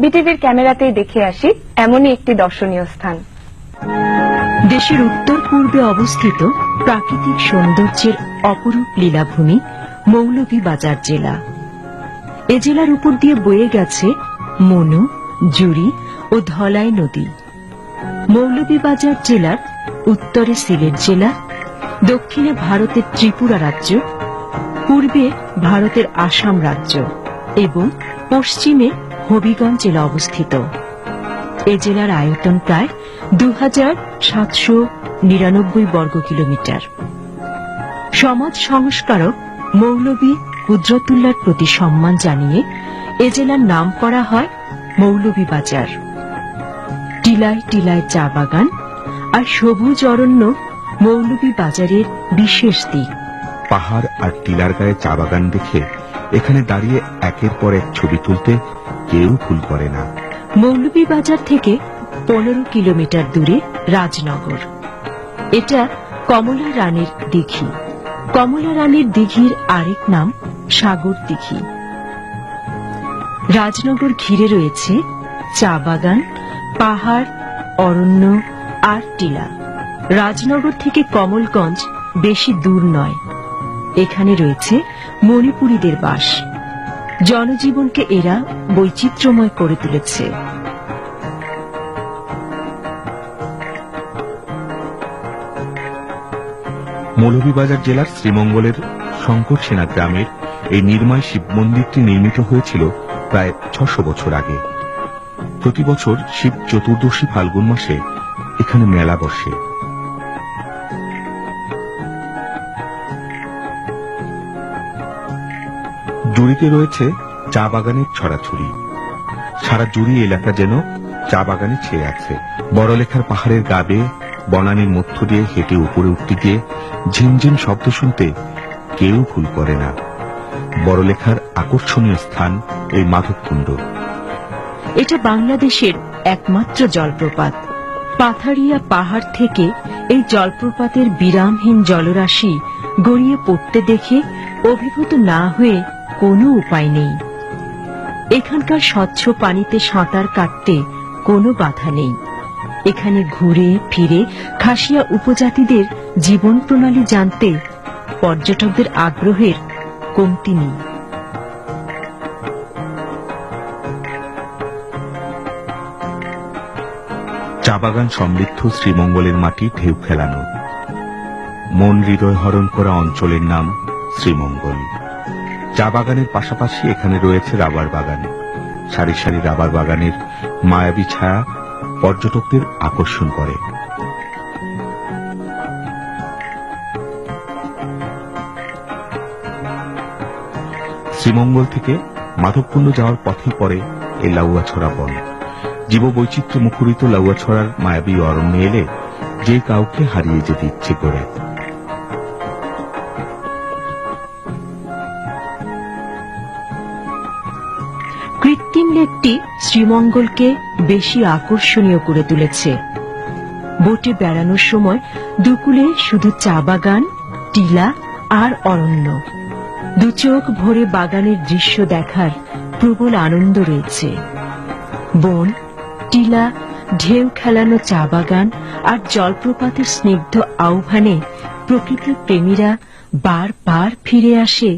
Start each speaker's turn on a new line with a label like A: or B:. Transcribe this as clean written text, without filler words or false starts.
A: বিটিভির ক্যামেরাতেই দেখে আসি এমনই একটি দর্শনীয় স্থান।
B: দেশের উত্তর পূর্বে অবস্থিত প্রাকৃতিক সৌন্দর্যের অপরূপ লীলাভূমি মৌলভীবাজার জেলা। এ জেলার উপর দিয়ে বয়ে গেছে মনু, জুড়ি ও ধলাই নদী। মৌলভীবাজার জেলার উত্তরে সিলেট জেলা, দক্ষিণে ভারতের ত্রিপুরা রাজ্য, পূর্বে ভারতের আসাম রাজ্য এবং পশ্চিমে হবিগঞ্জ জেলা অবস্থিত। এ জেলার আয়তন প্রায় ২৭৯৯ বর্গ কিলোমিটার। সমাজ সংস্কারক মৌলভী কুদরতুল্লাহর প্রতি সম্মান জানিয়ে এ জেলার নাম করা হয় মৌলভীবাজার। টিলায় টিলায় চা বাগান আর সবুজ অরণ্য মৌলভীবাজারের বিশেষ দিক।
C: পাহাড় আর টিলার গায়ে চা বাগান দেখে এখানে দাঁড়িয়ে একের পর এক ছবি তুলতে কেউ ভুল করে না।
B: মৌলভীবাজার থেকে ১৫ কিলোমিটার দূরে রাজনগর। এটা কমলা রানীর দিঘি। কমলা রানীর দিঘির আরেক নাম সাগর দিঘি। রাজনগর ঘিরে রয়েছে চা বাগান, পাহাড়, অরণ্য আর টিলা। রাজনগর থেকে কমলগঞ্জ বেশি দূর নয়। এখানে রয়েছে মণিপুরীদের বাস। জনজীবনকে এরা বৈচিত্র্যময় করে তুলেছে।
C: মৌলভীবাজার জেলার শ্রীমঙ্গলের শঙ্করসেনা গ্রামের এই নির্ময় শিব মন্দিরটি নির্মিত হয়েছিল প্রায় ৬০০ বছর আগে। প্রতি বছর শিব চতুর্দশী ফাল্গুন মাসে এখানে মেলা বসে। জুড়িতে রয়েছে চা বাগানের ছড়াছড়ি। সারা জুড়ি এলাকা যেন চা বাগানে ছেয়ে আছে। বড়লেখার পাহাড়ের গা বেয়ে বনানীর মধ্য দিয়ে হেঁটে উপরে উঠতে গিয়ে ঝিমঝিম শব্দ শুনতে কেউ ভুল করে না। বড়লেখার আকর্ষণীয় স্থান এই মাধবকুণ্ড।
B: এটা বাংলাদেশের একমাত্র জলপ্রপাত। পাথারিয়া পাহাড় থেকে এই জলপ্রপাতের বিরামহীন জলরাশি গড়িয়ে পড়তে দেখে অভিভূত না হয়ে কোনো উপায় নেই। এখানকার স্বচ্ছ পানিতে সাঁতার কাটতে কোনো বাধা নেই। এখানে ঘুরে ফিরে খাসিয়া উপজাতিদের জীবন প্রণালী জানতে পর্যটকদের আগ্রহের কমতি নেই।
C: চা বাগান সমৃদ্ধ শ্রীমঙ্গলের মাটি ঢেউ খেলানো। মন হৃদয় হরণ করা অঞ্চলের নাম শ্রীমঙ্গল। চা বাগানের পাশাপাশি এখানে রয়েছে রাবার বাগান। সারি সারি রাবার বাগানের মায়াবী ছায়া পর্যটকদের আকর্ষণ করে। শ্রীমঙ্গল থেকে মাধবকুণ্ড যাওয়ার পথে পড়ে এই লাউয়াছড়া বন। জীববৈচিত্র্য মুখরিত লাউয়াছড়ার মায়াবী অরণ্যে এলে যে কাউকে হারিয়ে যেতে ইচ্ছে করে।
B: কৃত্রিম লেকটি শ্রীমঙ্গলকে বেশি আকর্ষণীয় করে তুলেছে। বোটে বেড়ানোর সময় দুকুলে শুধু চা বাগান, টিলা আর অরণ্য। দুচোখ ভরে বাগানের দৃশ্য দেখার প্রবল আনন্দ রয়েছে। বন, টিলা, ঢেউ খেলানো চা বাগান আর জলপ্রপাতের স্নিগ্ধ আহ্বানে প্রকৃতির প্রেমীরা বারবার ফিরে আসে